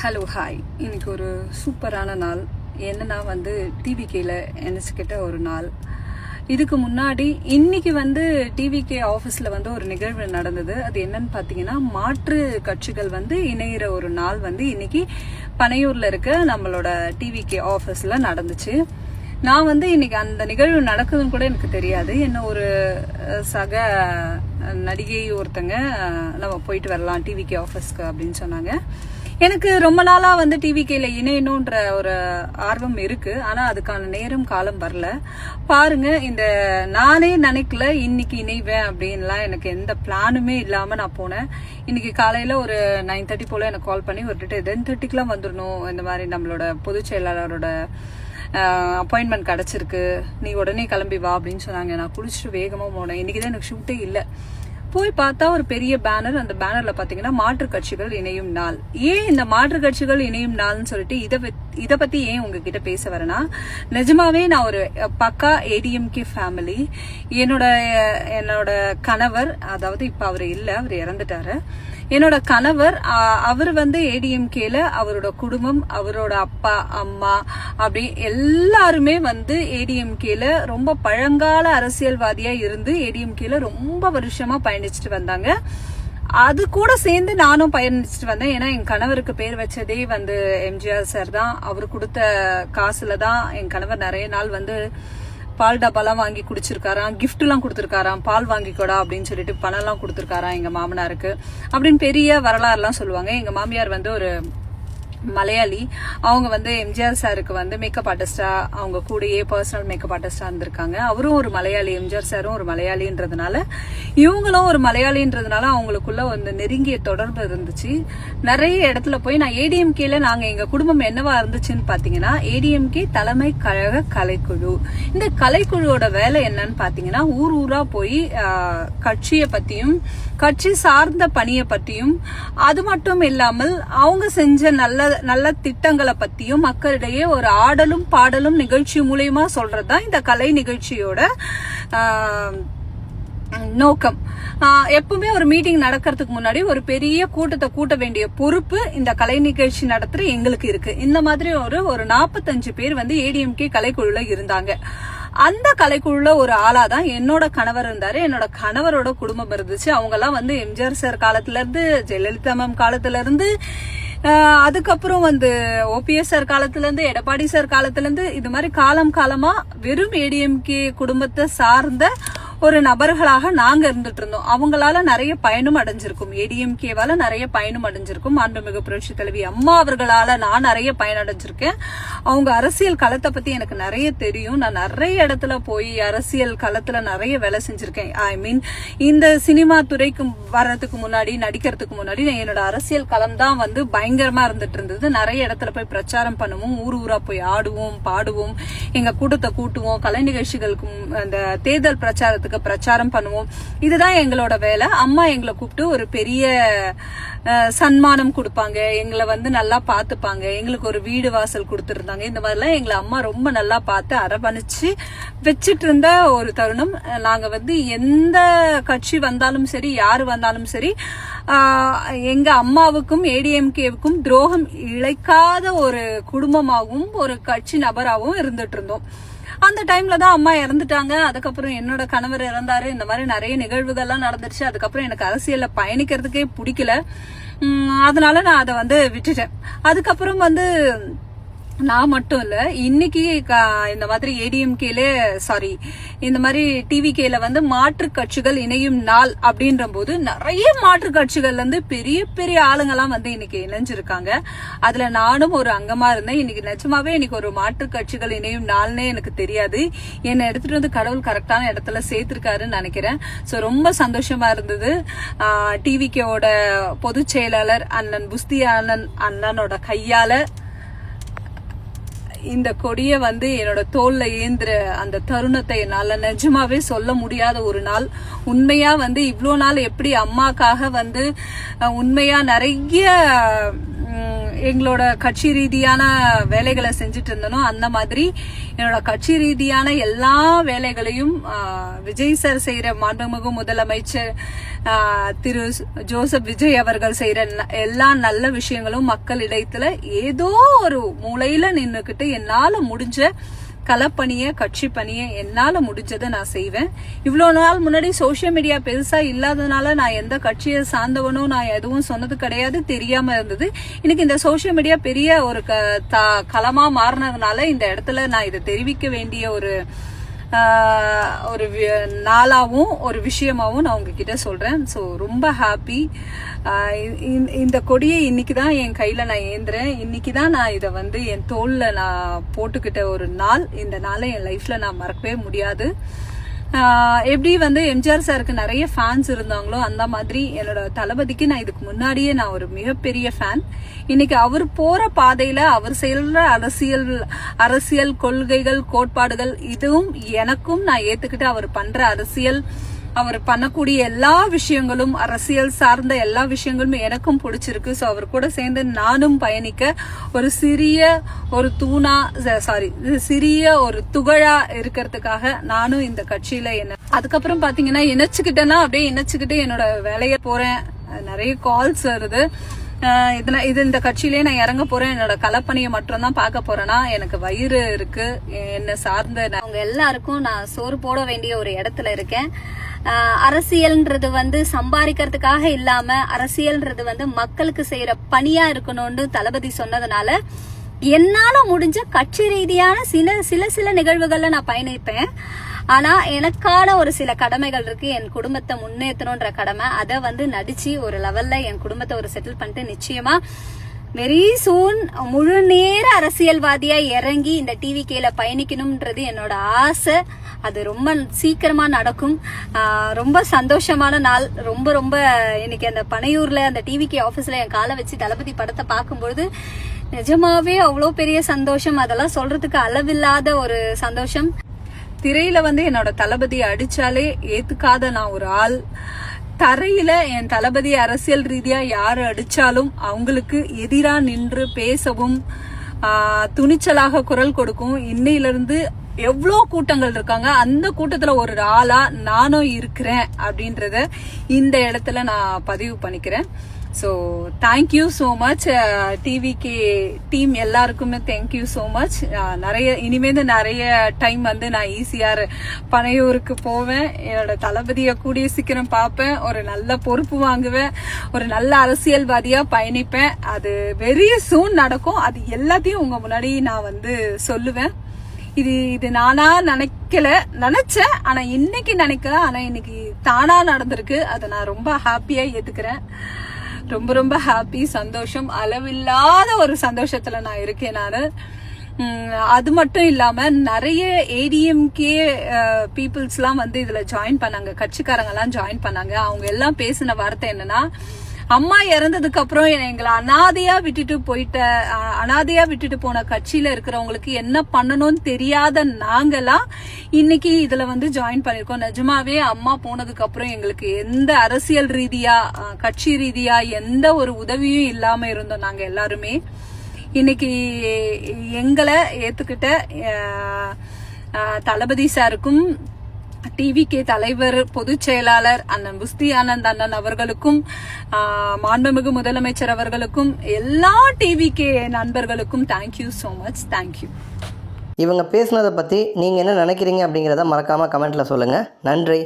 Hello hi. இன்னைக்கு ஒரு சூப்பரான நாள். என்னன்னா டிவிகேல நினைச்சுக்கிட்ட ஒரு நாள். இதுக்கு முன்னாடி இன்னைக்கு டிவிகே ஆஃபீஸ்ல ஒரு நிகழ்வு நடந்தது. அது என்னன்னு பாத்தீங்கன்னா, மாற்று கட்சிகள் இணையிற ஒரு நாள் இன்னைக்கு பனையூர்ல இருக்க நம்மளோட டிவிகே ஆஃபீஸ்ல நடந்துச்சு. நான் இன்னைக்கு அந்த நிகழ்வு நடக்குதுன்னு கூட எனக்கு தெரியாது. என்ன ஒரு சக நடிகை ஒருத்தங்க நம்ம போயிட்டு வரலாம் டிவிகே ஆஃபீஸ்க்கு அப்படின்னு சொன்னாங்க. எனக்கு ரொம்ப நாளா டிவிகேல இணையணும்ன்ற ஒரு ஆர்வம் இருக்கு. ஆனா அதுக்கான நேரம் காலம் வரல. பாருங்க, இந்த நானே நினைக்கல இன்னைக்கு இணைவேன் அப்படின்லாம் எனக்கு எந்த பிளானுமே இல்லாம நான் போனேன். இன்னைக்கு காலையில ஒரு 9:30 போல எனக்கு கால் பண்ணி விட்டுட்டு 10:30க்குலாம் வந்துடணும், இந்த மாதிரி நம்மளோட பொதுச் செயலாளரோட அப்பாயின்மெண்ட் கிடைச்சிருக்கு, நீ உடனே கிளம்பி வா அப்படின்னு சொன்னாங்க. நான் குளிச்சுட்டு வேகமா போனேன். இன்னைக்குதான் எனக்கு ஷூட்டே இல்லை. போய் பார்த்தா ஒரு பெரிய பேனர். அந்த பேனர்ல பாத்தீங்கன்னா மாற்று கட்சிகள் இணையும் நாள். ஏன் இந்த மாற்று கட்சிகள் இணையும் நாள்னு சொல்லிட்டு இத பத்தி ஏன் உங்ககிட்ட பேச வரேன்னா, நிஜமாவே நான் ஒரு பக்கா ஏடிஎம்கே ஃபேமிலி. என்னோட கணவர், அதாவது இப்ப அவர் இல்ல, அவர் இறந்துட்டாரு. என்னோட கணவர் அவர் ஏடிஎம்கேல அவரோட குடும்பம், அவரோட அப்பா அம்மா அப்படி எல்லாருமே ஏடிஎம்கேல ரொம்ப பழங்கால அரசியல்வாதியா இருந்து ஏடிஎம்கேல ரொம்ப வருஷமா பயணிச்சுட்டு வந்தாங்க. அது கூட சேர்ந்து நானும் பயணிச்சுட்டு வந்தேன். ஏன்னா என் கணவருக்கு பேர் வச்சதே எம்ஜிஆர் சார் தான். அவர் கொடுத்த காசுல தான் என் கணவர் நிறைய நாள் பால் டப்பாலாம் வாங்கி குடிச்சிருக்காராம், கிஃப்ட் எல்லாம் கொடுத்திருக்காராம், பால் வாங்கிக்கூடா அப்படின்னு சொல்லிட்டு பணம் எல்லாம் கொடுத்திருக்காராம் எங்க மாமனாருக்கு அப்படின்னு பெரிய வரலாறு எல்லாம் சொல்லுவாங்க. எங்க மாமியார் ஒரு மலையாளி. அவங்க எம்ஜிஆர் சாருக்கு மேக்கப் ஆர்டிஸ்டா, அவங்க கூடயே பர்சனல் மேக்கப் ஆர்டிஸ்டா இருந்திருக்காங்க. அவரும் ஒரு மலையாளி, எம்ஜிஆர் சாரும் ஒரு மலையாளின்றதுனால, இவங்களும் ஒரு மலையாளின்றதுனால அவங்களுக்குள்ள நெருங்கிய தொடர்பு இருந்துச்சு. நிறைய இடத்துல போய் நான் ஏடிஎம்கேல நாங்க எங்க குடும்பம் என்னவா இருந்துச்சுன்னு பாத்தீங்கன்னா, ஏடிஎம்கே தலைமை கழக கலைக்குழு. இந்த கலைக்குழுவோட வேலை என்னன்னு பாத்தீங்கன்னா, ஊர் ஊரா போய் கட்சியை பத்தியும் கட்சி சார்ந்த பணியை பத்தியும், அது மட்டும் இல்லாமல் அவங்க செஞ்ச நல்ல திட்டங்களை பத்தியும் மக்களிடையே ஒரு ஆடலும் பாடலும் நிகழ்ச்சி மூலமா சொல்றதுதான் இந்த கலை நிகழ்ச்சியோட நோக்கம். எப்பவுமே ஒரு மீட்டிங் நடக்கிறதுக்கு முன்னாடி ஒரு பெரிய கூட்டத்தை கூட்ட வேண்டிய பொறுப்பு இந்த கலை நிகழ்ச்சி நடத்துற எங்களுக்கு இருக்கு. இந்த மாதிரி ஒரு 45 பேர் ஏடிஎம்கே கலைக்குழுல இருந்தாங்க. அந்த கலைக்குழுல ஒரு ஆளாதான் என்னோட கணவர் இருந்தாரு. என்னோட கணவரோட குடும்பம் இருந்துச்சு. அவங்க எல்லாம் எம்ஜிஆர் சார் காலத்துல இருந்து, ஜெயலலிதா மேம் காலத்துல இருந்து, அதுக்கப்புறம் ஓபிஎஸ் சார் காலத்துல இருந்து, எடப்பாடி சார் காலத்துல இருந்து, இது மாதிரி காலமா வெறும் ஏடிஎம்கே குடும்பத்தை சார்ந்த ஒரு நபர்களாக நாங்க இருந்துட்டு இருந்தோம். அவங்களால நிறைய பயனும் அடைஞ்சிருக்கும், ஏடிஎம்கேவால நிறைய பயனும் அடைஞ்சிருக்கும். மாண்புமிகு புரட்சி தலைவி அம்மா அவர்களால நான் நிறைய பயனடைஞ்சிருக்கேன். அவங்க அரசியல் களத்தை பத்தி எனக்கு நிறைய தெரியும். நான் நிறைய இடத்துல போய் அரசியல் களத்துல நிறைய வேலை செஞ்சிருக்கேன். ஐ மீன், இந்த சினிமா துறைக்கு வர்றதுக்கு முன்னாடி, நடிக்கிறதுக்கு முன்னாடி என்னோட அரசியல் களம் தான் பயங்கரமா இருந்துட்டு இருந்தது. நிறைய இடத்துல போய் பிரச்சாரம் பண்ணுவோம், ஊர் ஊரா போய் ஆடுவோம், பாடுவோம், எங்க கூட்டத்தை கூட்டுவோம், கலை நிகழ்ச்சிகளுக்கு அந்த தேர்தல் பிரச்சாரத்துக்கு பிரச்சாரம் பண்ணுவோம். இதுதான் எங்களோட வேலை. அம்மா எங்களை கூப்பிட்டு ஒரு பெரிய சன்மானம் கொடுப்பாங்க, எங்களை நல்லா பாத்துப்பாங்க, எங்களுக்கு ஒரு வீடு வாசல் கொடுத்துருந்தாங்க. இந்த மாதிரிலாம் எங்களை அம்மா ரொம்ப நல்லா பார்த்து அரவணைச்சு வச்சிட்டு இருந்த ஒரு தருணம். நாங்க எந்த கட்சி வந்தாலும் சரி, யாரு வந்தாலும் சரி, எங்க அம்மாவுக்கும் ஏடிஎம்கேவுக்கும் துரோகம் இழைக்காத ஒரு குடும்பமாகவும் ஒரு கட்சி நபராகவும் இருந்துட்டு இருந்தோம். அந்த டைம்ல தான் அம்மா இறந்துட்டாங்க. அதுக்கப்புறம் என்னோட கணவர் இறந்தாரு. இந்த மாதிரி நிறைய நிகழ்வுகள்லாம் நடந்துருச்சு. அதுக்கப்புறம் எனக்கு அரசியல்ல பயணிக்கிறதுக்கே பிடிக்கல. அதனால நான் அதை விட்டுட்டேன். அதுக்கப்புறம் நான் மட்டும் இல்ல, இன்னைக்கு இந்த மாதிரி ஏடிஎம்கேல இந்த மாதிரி டிவிகேல மாற்று கட்சிகள் இணையும் நாள் அப்படின்ற போது நிறைய மாற்று கட்சிகள் பெரிய பெரிய ஆளுங்கெல்லாம் இன்னைக்கு இணைஞ்சிருக்காங்க. அதுல நானும் ஒரு அங்கமா இருந்தேன். இன்னைக்கு நிஜமாவே இன்னைக்கு ஒரு மாற்று கட்சிகள் இணையும் நாள்னே எனக்கு தெரியாது. என்னை எடுத்துட்டு கடவுள் கரெக்டான இடத்துல சேர்த்திருக்காருன்னு நினைக்கிறேன். சோ ரொம்ப சந்தோஷமா இருந்தது. டிவிகேவோட பொதுச் செயலாளர் அண்ணன் புஸ்தி அண்ணனோட கையால இந்த கொடிய என்னோட தோல்ல ஏந்திர அந்த தருணத்தை என்னால நிஜமாவே சொல்ல முடியாத ஒரு நாள். உண்மையா இவ்வளவு நாள் எப்படி அம்மாக்காக உண்மையா நிறைய எங்களோட கட்சி ரீதியான வேலைகளை செஞ்சுட்டு இருந்தனோ அந்த மாதிரி என்னோட கட்சி ரீதியான எல்லா வேலைகளையும் விஜய் சார் செய்யற மாண்புமிகு முதலமைச்சர் திரு ஜோசப் விஜய் அவர்கள் செய்யற எல்லா நல்ல விஷயங்களும் மக்களிடத்துல ஏதோ ஒரு மூலையில நின்னுக்கிட்டு என்னால முடிஞ்ச களப்பணிய கட்சி பணிய என்னால முடிஞ்சதை நான் செய்வேன். இவ்வளவு நாள் முன்னாடி சோசியல் மீடியா பெருசா இல்லாததுனால நான் எந்த கட்சியை சார்ந்தவனும் நான் எதுவும் சொன்னது கிடையாது, தெரியாம இருந்தது. எனக்கு இந்த சோசியல் மீடியா பெரிய ஒரு களமா மாறினதுனால இந்த இடத்துல நான் இதை தெரிவிக்க வேண்டிய ஒரு நாளாவும் ஒரு விஷயமாவும் நான் உங்ககிட்ட சொல்றேன். ஸோ ரொம்ப ஹாப்பி. இந்த கொடியை இன்னைக்குதான் என் கையில நான் ஏந்துறேன். இன்னைக்குதான் நான் இதை என் தோல்ல நான் போட்டுக்கிட்ட ஒரு நாள். இந்த நாளை என் லைஃப்ல நான் மறக்கவே முடியாது. எப்படி எம்ஜிஆர் சாருக்கு நிறைய ஃபேன்ஸ் இருந்தாங்களோ அந்த மாதிரி என்னோட தளபதிக்கு நான் இதுக்கு முன்னாடியே நான் ஒரு மிகப்பெரிய ஃபேன். இன்னைக்கு அவர் போற பாதையில அவர் செய்யற அரசியல் கொள்கைகள் கோட்பாடுகள் இதுவும் எனக்கும் நான் ஏத்துக்கிட்டு அவர் பண்ற அரசியல், அவர் பண்ணக்கூடிய எல்லா விஷயங்களும் அரசியல் சார்ந்த எல்லா விஷயங்களும் எனக்கும் பிடிச்சிருக்கு. ஸோ அவர் கூட சேர்ந்து நானும் பயணிக்க ஒரு சிறிய ஒரு துகளா இருக்கிறதுக்காக நானும் இந்த கட்சியில அதுக்கப்புறம் பாத்தீங்கன்னா இணைச்சுக்கிட்டேன்னா அப்படியே இணைச்சுக்கிட்டு என்னோட வேலையை போறேன். நிறைய கால்ஸ் வருது. இந்த கட்சியிலே நான் இறங்க போறேன், என்னோட களப்பணியை மட்டும் தான் பார்க்க போறேன்னா எனக்கு வயிறு இருக்கு. என்ன சார்ந்த அவங்க எல்லாருக்கும் நான் சோறு போட வேண்டிய ஒரு இடத்துல இருக்கேன். அரசியல்ன்றது சம்பாதிக்கிறதுக்காக இல்லாம அரசியல்ன்றது மக்களுக்கு செய்யற பணியா இருக்கணும்னு தளபதி சொன்னதுனால என்னால முடிஞ்ச கட்சி ரீதியான சில நிகழ்வுகள்ல நான் பயணிப்பேன். ஆனா எனக்கான ஒரு சில கடமைகள் இருக்கு. என் குடும்பத்தை முன்னேற்றணும்ன்ற கடமை. அதை நடிச்சு ஒரு லெவல்ல என் குடும்பத்தை ஒரு செட்டில் பண்ணிட்டு நிச்சயமா வெரி சூன் முழு நேர அரசியல்வாதியா இறங்கி இந்த டிவிகேல பயணிக்கணும்ன்றது என்னோட ஆசை. அது ரொம்ப சீக்கிரமா நடக்கும். ரொம்ப சந்தோஷமான நாள். ரொம்ப ரொம்ப இன்னைக்கு அந்த பனையூர்ல அந்த டிவிகே ஆபீஸ்ல என் காலை வச்சு தளபதி படத்தை பார்க்கும்பொழுது நிஜமாவே அவ்வளோ பெரிய சந்தோஷம். அதெல்லாம் சொல்றதுக்கு அளவில்லாத ஒரு சந்தோஷம். திரையில என்னோட தளபதியை அடிச்சாலே ஏத்துக்காத நான் ஒரு ஆள். தரையில என் தளபதி அரசியல் ரீதியா யாரு அடிச்சாலும் அவங்களுக்கு எதிரா நின்று பேசவும் துணிச்சலாக குரல் கொடுக்கும். இன்னையிலிருந்து எவ்வளோ கூட்டங்கள் இருக்காங்க, அந்த கூட்டத்துல ஒரு ஆளா நானும் இருக்கிறேன் அப்படின்றத இந்த இடத்துல நான் பதிவு பண்ணிக்கிறேன். So thank you so much TVK team எல்லாருக்குமே தேங்க்யூ ஸோ மச். இனிமேல் நிறைய டைம் நான் ஈஸியார் பனையூருக்கு போவேன். என்னோட தளபதியை கூடிய சீக்கிரம் பார்ப்பேன். ஒரு நல்ல பொறுப்பு வாங்குவேன். ஒரு நல்ல அரசியல்வாதியா பயணிப்பேன். அது வெரி சூன் நடக்கும். அது எல்லாத்தையும் உங்க முன்னாடி நான் சொல்லுவேன். இது நானா நினைச்சேன். ஆனா இன்னைக்கு நினைக்கல. ஆனா இன்னைக்கு தானா நடந்திருக்கு. அதை நான் ரொம்ப ஹாப்பியா ஏத்துக்கிறேன். ரொம்ப ரொம்ப ஹாப்பி, சந்தோஷம், அளவில்லாத ஒரு சந்தோஷத்துல நான் இருக்கேன் நானு. அது மட்டும் இல்லாம நிறைய ஏடிஎம்கே பீப்புள்ஸ் எல்லாம் இதுல ஜாயின் பண்ணாங்க, கட்சிக்காரங்க எல்லாம் ஜாயின் பண்ணாங்க. அவங்க எல்லாம் பேசின வார்த்தை என்னன்னா, அம்மா இறந்ததுக்கு அப்புறம் எங்களை அனாதையா விட்டுட்டு போன கட்சியில இருக்கிறவங்களுக்கு என்ன பண்ணணும்னு தெரியாத நாங்கெல்லாம் இன்னைக்கு இதுல ஜாயின் பண்ணிருக்கோம். நிஜமாவே அம்மா போனதுக்கு அப்புறம் எங்களுக்கு எந்த அரசியல் ரீதியா கட்சி ரீதியா எந்த ஒரு உதவியும் இல்லாம இருந்தோம் நாங்க எல்லாருமே. இன்னைக்கு எங்களை ஏத்துக்கிட்ட தளபதி சாருக்கும் டிவிகே தலைவர் பொதுச் செயலாளர் அண்ணன் புஸ்தி ஆனந்த் அண்ணன் அவர்களுக்கும் மாண்புமிகு முதலமைச்சர் அவர்களுக்கும் எல்லா டிவிகே நண்பர்களுக்கும் தேங்க்யூ ஸோ மச். தேங்க்யூ. இவங்க பேசுனதை பற்றி நீங்கள் என்ன நினைக்கிறீங்க அப்படிங்கிறத மறக்காமல் கமெண்ட்டில் சொல்லுங்கள். நன்றி.